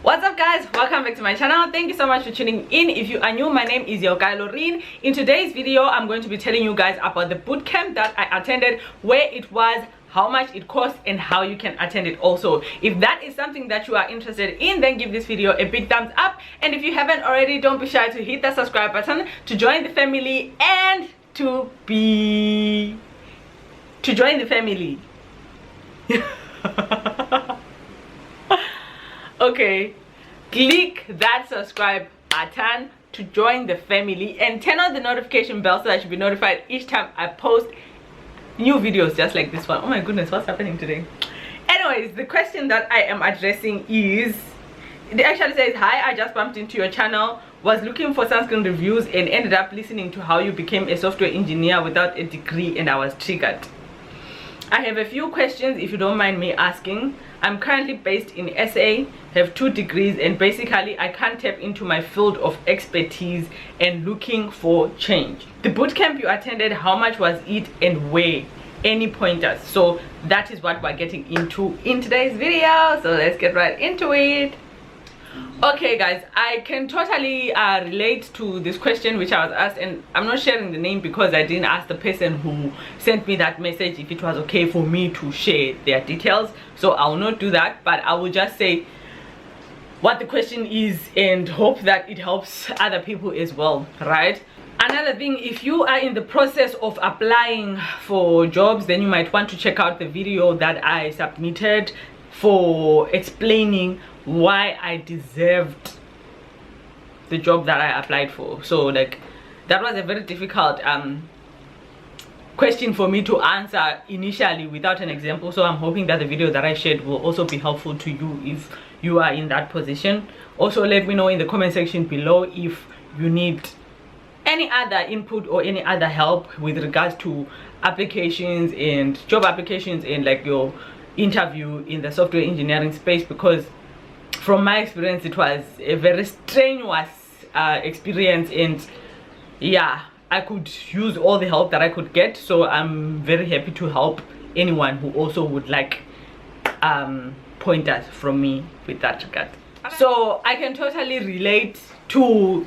What's up guys, welcome back to my channel. Thank you so much for tuning in. If you are new, my name is Yeukai Loreen. In today's video I'm going to be telling you guys about the bootcamp that I attended, where it was, how much it costs, and how you can attend it also. If that is something that you are interested in, then give this video a big thumbs up, and if you haven't already, don't be shy to hit the subscribe button to join the family and to join the family. Okay, click that subscribe button to join the family and turn on the notification bell so that you'll be notified each time I post new videos just like this one. Oh my goodness, what's happening today? Anyways, the question that I am addressing is, it actually says, hi, I just bumped into your channel, was looking for sunscreen reviews and ended up listening to how you became a software engineer without a degree, and I was triggered. I have a few questions if you don't mind me asking. I'm currently based in SA, have 2 degrees, and basically I can't tap into my field of expertise and looking for change. The bootcamp you attended, how much was it and where? Any pointers? So that is what we're getting into in today's video, so let's get right into it. Okay guys, I can totally relate to this question which I was asked, and I'm not sharing the name because I didn't ask the person who sent me that message if it was okay for me to share their details, so I will not do that, but I will just say what the question is and hope that it helps other people as well, right? Another thing, if you are in the process of applying for jobs, then you might want to check out the video that I submitted for explaining why I deserved the job that I applied for. So like, that was a very difficult question for me to answer initially without an example, so I'm hoping that the video that I shared will also be helpful to you if you are in that position. Also, let me know in the comment section below if you need any other input or any other help with regards to applications and job applications and like your interview in the software engineering space, because from my experience it was a very strenuous experience, and yeah, I could use all the help that I could get, so I'm very happy to help anyone who also would like pointers from me with that regard. So I can totally relate to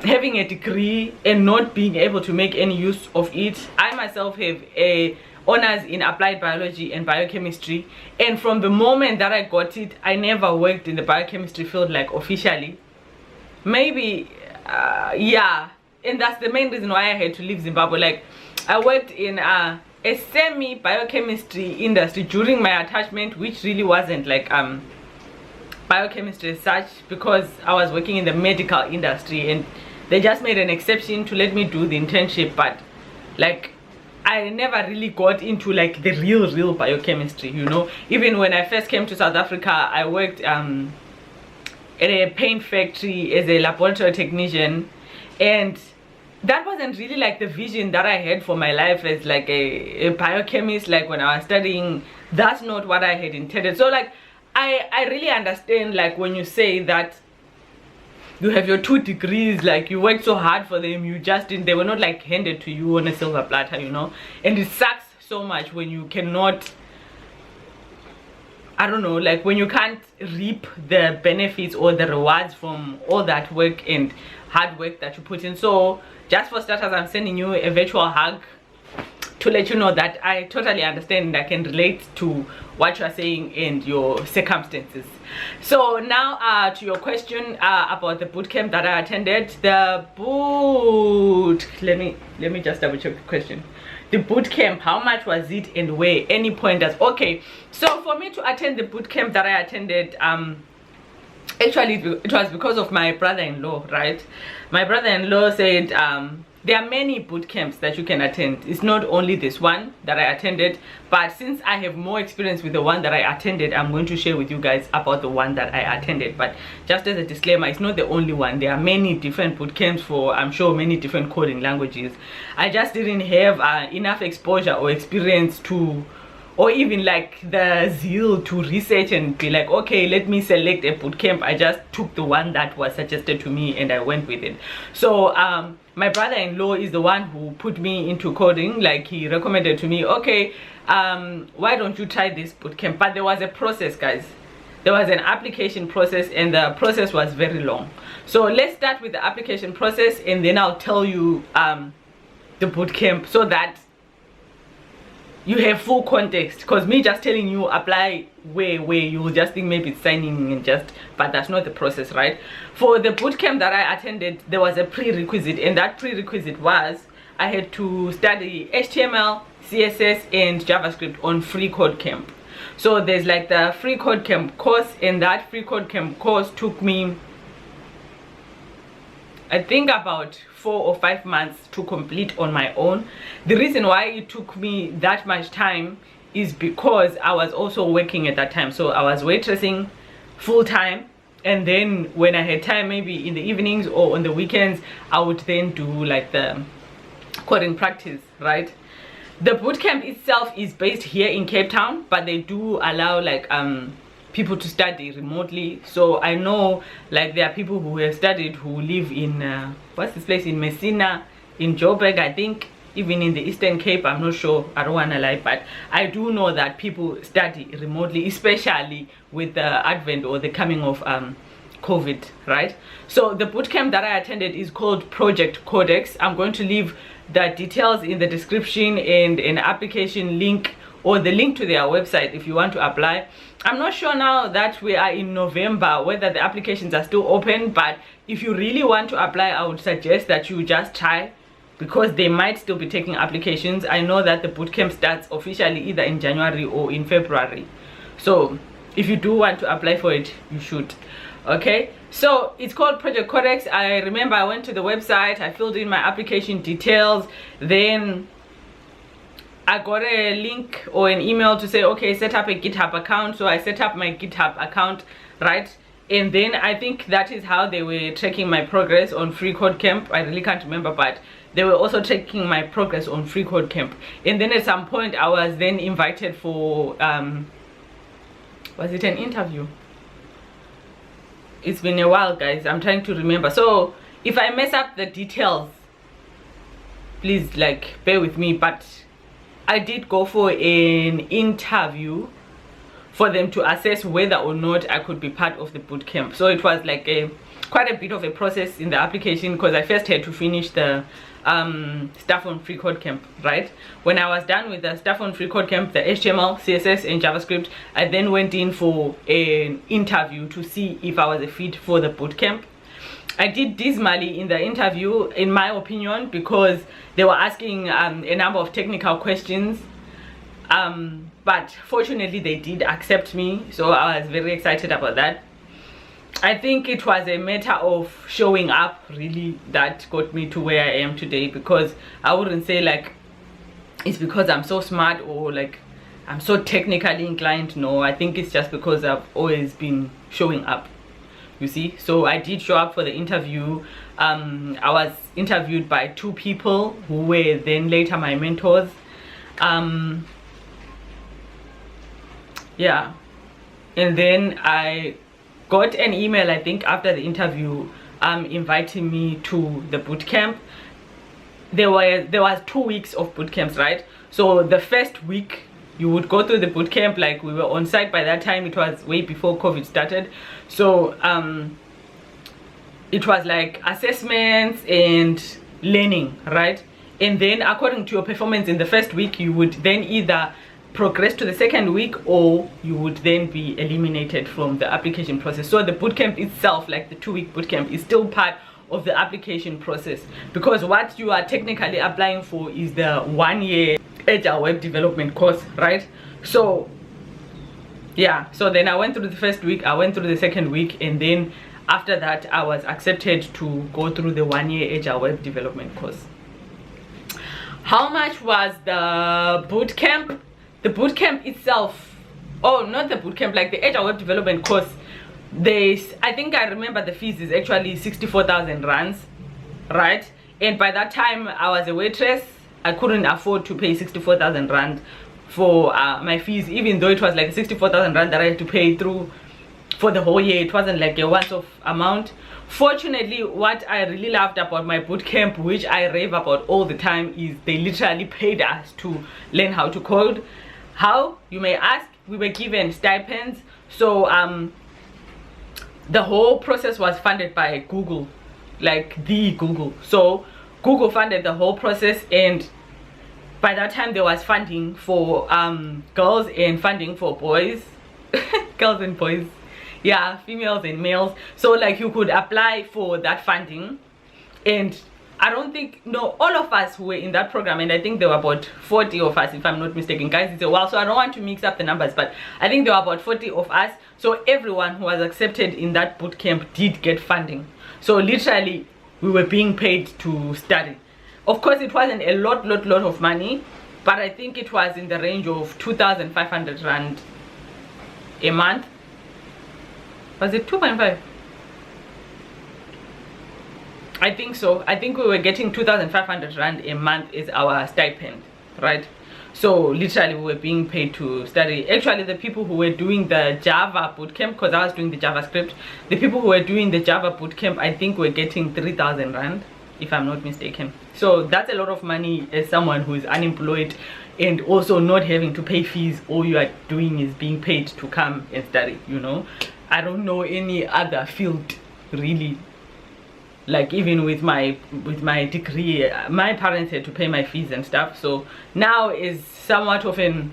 having a degree and not being able to make any use of it. I myself have a honors in applied biology and biochemistry, and from the moment that I got it, I never worked in the biochemistry field like officially. Maybe yeah, and that's the main reason why I had to leave Zimbabwe. Like, I worked in a semi biochemistry industry during my attachment, which really wasn't like biochemistry as such, because I was working in the medical industry and they just made an exception to let me do the internship, but like I never really got into like the real biochemistry, you know. Even when I first came to South Africa, I worked at a paint factory as a laboratory technician, and that wasn't really like the vision that I had for my life as like a biochemist. Like when I was studying, that's not what I had intended. So like I really understand like when you say that you have your 2 degrees, like you worked so hard for them, you just didn't, they were not like handed to you on a silver platter, you know. And it sucks so much when you cannot, I don't know, like when you can't reap the benefits or the rewards from all that work and hard work that you put in. So just for starters, I'm sending you a virtual hug to let you know that I totally understand and I can relate to what you are saying and your circumstances. So now to your question about the bootcamp that I attended. The let me just double check the question. The bootcamp, how much was it and where? Any pointers? Okay, so for me to attend the bootcamp that I attended, actually it was because of my brother-in-law, right? My brother-in-law said there are many boot camps that you can attend. It's not only this one that I attended, but since I have more experience with the one that I attended, I'm going to share with you guys about the one that I attended. But just as a disclaimer, it's not the only one. There are many different boot camps for, I'm sure, many different coding languages. I just didn't have enough exposure or experience to, or even like the zeal to research and be like, okay, let me select a bootcamp. I just took the one that was suggested to me and I went with it. So my brother-in-law is the one who put me into coding. Like, he recommended to me, okay, why don't you try this bootcamp? But there was a process, guys. there was an application process, and the process was very long. So let's start with the application process, and then I'll tell you the bootcamp, so that you have full context. Because me just telling you apply where you will just think maybe it's signing and just, but that's not the process, right? For the bootcamp that I attended, there was a prerequisite, and that prerequisite was I had to study HTML, CSS, and JavaScript on Free Code Camp. So there's like the Free Code Camp course, and that Free Code Camp course took me, I think, about 4 or 5 months to complete on my own. The reason why it took me that much time is because I was also working at that time. So I was waitressing full time, and then when I had time, maybe in the evenings or on the weekends, I would then do like the coding practice, right? The bootcamp itself is based here in Cape Town, but they do allow like people to study remotely. So I know like there are people who have studied who live in what's this place in Messina, in Joburg, I think, even in the Eastern Cape. I'm not sure, I don't want to lie, but I do know that people study remotely, especially with the advent or the coming of COVID, right? So the bootcamp that I attended is called Project Codex. I'm going to leave the details in the description and an application link, or the link to their website if you want to apply. I'm not sure now that we are in November whether the applications are still open, but if you really want to apply, I would suggest that you just try, because they might still be taking applications. I know that the bootcamp starts officially either in January or in February, so if you do want to apply for it, you should. Okay, so it's called Project Codex. I remember I went to the website, I filled in my application details, then I got a link or an email to say, okay, set up a GitHub account. So I set up my GitHub account, right? And then I think that is how they were tracking my progress on Free Code Camp. I really can't remember, but they were also tracking my progress on Free Code Camp. And then at some point I was then invited for was it an interview? It's been a while, guys, I'm trying to remember. So if I mess up the details, please like bear with me, but I did go for an interview for them to assess whether or not I could be part of the bootcamp. So it was like quite a bit of a process in the application, because I first had to finish the stuff on Free Code Camp, right? When I was done with the stuff on Free Code Camp, the HTML, CSS, and JavaScript, I then went in for an interview to see if I was a fit for the bootcamp. I did dismally in the interview, in my opinion, because they were asking a number of technical questions, but fortunately they did accept me, so I was very excited about that. I think it was a matter of showing up really that got me to where I am today, because I wouldn't say like it's because I'm so smart or like I'm so technically inclined. No, I think it's just because I've always been showing up, you see. So I did show up for the interview. I was interviewed by 2 people who were then later my mentors. Yeah, and then I got an email, I think, after the interview inviting me to the bootcamp. There was 2 weeks of bootcamps, right? So the first week you would go through the bootcamp, like we were on site by that time. It was way before COVID started. So it was like assessments and learning, right? And then according to your performance in the first week, you would then either progress to the second week or you would then be eliminated from the application process. So the bootcamp itself, like the 2-week bootcamp, is still part of the application process, because what you are technically applying for is the 1-year Agile web development course, right? So yeah, so then I went through the first week, I went through the second week, and then after that I was accepted to go through the 1-year Agile web development course. How much was the bootcamp? The bootcamp itself, oh, not the bootcamp, like the Agile web development course, I think I remember the fees is actually 64,000 rands, right? And by that time I was a waitress. I couldn't afford to pay 64,000 rand for my fees, even though it was like 64,000 rand that I had to pay through for the whole year. It wasn't like a once-off amount. Fortunately, what I really loved about my bootcamp, which I rave about all the time, is they literally paid us to learn how to code. How, you may ask? We were given stipends. So the whole process was funded by Google, like the Google. So Google funded the whole process, and by that time there was funding for girls and funding for boys. Girls and boys, yeah, females and males. So like you could apply for that funding, and I don't think, no, all of us who were in that program, and I think there were about 40 of us if I'm not mistaken, guys, it's a while, so I don't want to mix up the numbers, but I think there were about 40 of us. So everyone who was accepted in that boot camp did get funding. So literally we were being paid to study. Of course it wasn't a lot of money, but I think it was in the range of 2,500 rand a month. Was it 2.5? I think so. I think we were getting 2,500 rand a month as our stipend, right? So literally we were being paid to study. Actually the people who were doing the Java bootcamp, because I was doing the JavaScript, the people who were doing the Java bootcamp, I think were getting 3,000 rand if I'm not mistaken. So that's a lot of money as someone who is unemployed and also not having to pay fees. All you are doing is being paid to come and study, you know. I don't know any other field really. Like even with my degree, my parents had to pay my fees and stuff. So now is somewhat of an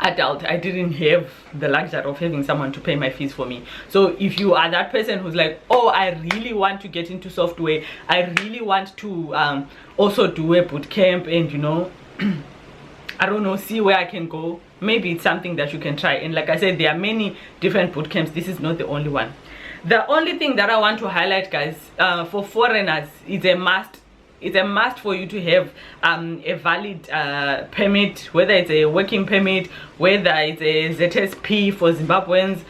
adult, I didn't have the luxury of having someone to pay my fees for me. So if you are that person who's like, oh, I really want to get into software, I really want to also do a boot camp, and you know, I don't know, see where I can go, maybe it's something that you can try. And like I said, there are many different boot camps. This is not the only one. The only thing that I want to highlight, guys, for foreigners, it's a must. It's a must for you to have a valid permit, whether it's a working permit, whether it's a ZSP for Zimbabweans.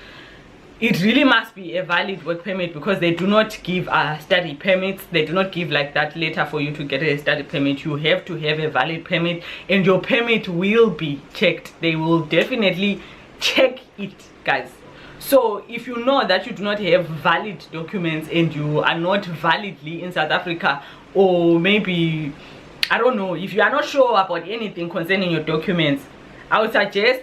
It really must be a valid work permit, because they do not give study permits. They do not give like that letter for you to get a study permit. You have to have a valid permit, and your permit will be checked. They will definitely check it, guys. So if you know that you do not have valid documents and you are not validly in South Africa, or maybe, I don't know, if you are not sure about anything concerning your documents, I would suggest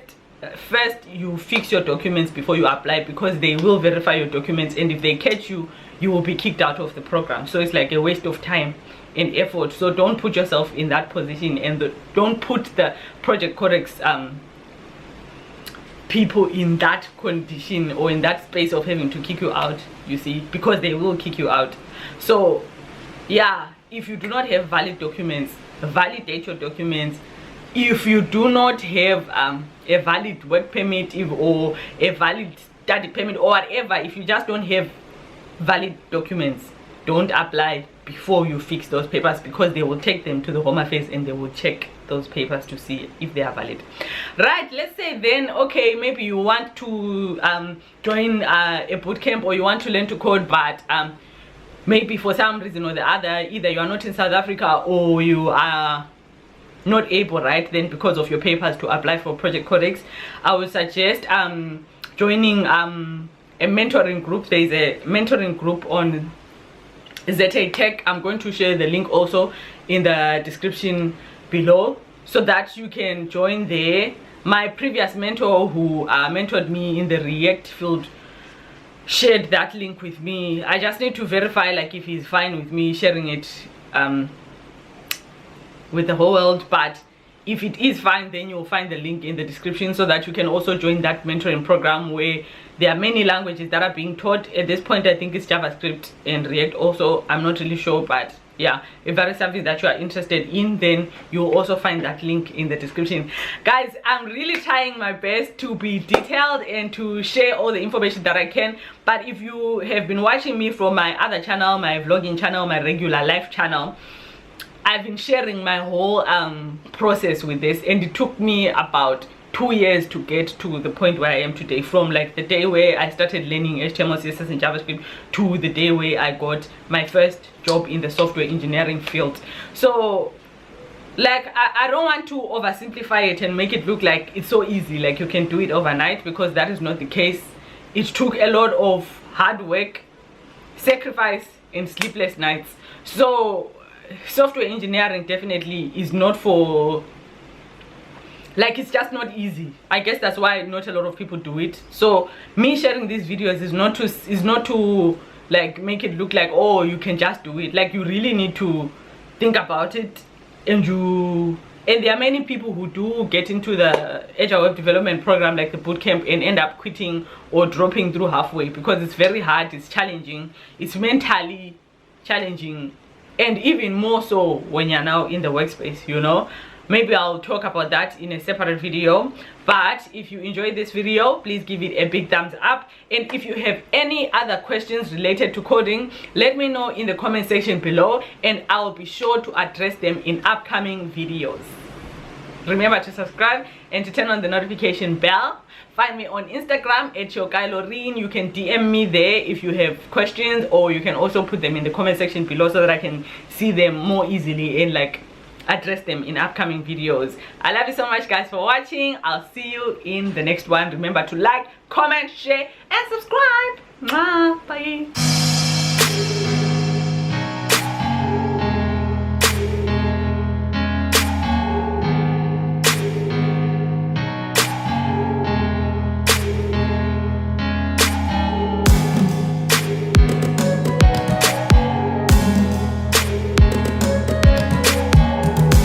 first you fix your documents before you apply, because they will verify your documents, and if they catch you, you will be kicked out of the program. So it's like a waste of time and effort. So don't put yourself in that position, and don't put the Project Codex people in that condition or in that space of having to kick you out, you see, because they will kick you out. So yeah, if you do not have valid documents, validate your documents. If you do not have a valid work permit, or a valid study permit, or whatever, if you just don't have valid documents, don't apply before you fix those papers, because they will take them to the Home Affairs and they will check those papers to see if they are valid. Right, let's say then, okay, maybe you want to join a bootcamp, or you want to learn to code, but maybe for some reason or the other, either you are not in South Africa or you are not able, right, then because of your papers, to apply for Project Codex. I would suggest joining a mentoring group. There is a mentoring group on ZA Tech. I'm going to share the link also in the description below, so that you can join there. My previous mentor who mentored me in the React field shared that link with me. I just need to verify like if he's fine with me sharing it with the whole world, but if it is fine, then you'll find the link in the description, so that you can also join that mentoring program, where there are many languages that are being taught. At this point I think it's JavaScript and React also, I'm not really sure, but yeah, if that is something that you are interested in, then you'll also find that link in the description. Guys, I'm really trying my best to be detailed and to share all the information that I can, but if you have been watching me from my other channel, my vlogging channel, my regular life channel, I've been sharing my whole process with this, and it took me about 2 years to get to the point where I am today, from like the day where I started learning HTML, CSS and JavaScript to the day where I got my first job in the software engineering field. So like I don't want to oversimplify it and make it look like it's so easy, like you can do it overnight, because that is not the case. It took a lot of hard work, sacrifice and sleepless nights. So software engineering definitely is not for like it's just not easy. I guess that's why not a lot of people do it. So me sharing these videos is not to like make it look like, oh, you can just do it. Like you really need to think about it, and there are many people who do get into the agile web development program like the bootcamp and end up quitting or dropping through halfway because it's very hard, it's challenging, it's mentally challenging, and even more so when you're now in the workspace, you know. Maybe I'll talk about that in a separate video. But if you enjoyed this video, please give it a big thumbs up. And if you have any other questions related to coding, let me know in the comment section below, and I'll be sure to address them in upcoming videos. Remember to subscribe and to turn on the notification bell. Find me on Instagram at Yeukai Loreen. You can DM me there if you have questions, or you can also put them in the comment section below so that I can see them more easily and like address them in upcoming videos. I love you so much, guys, for watching. I'll see you in the next one. Remember to like, comment, share, and subscribe. Mwah. Bye.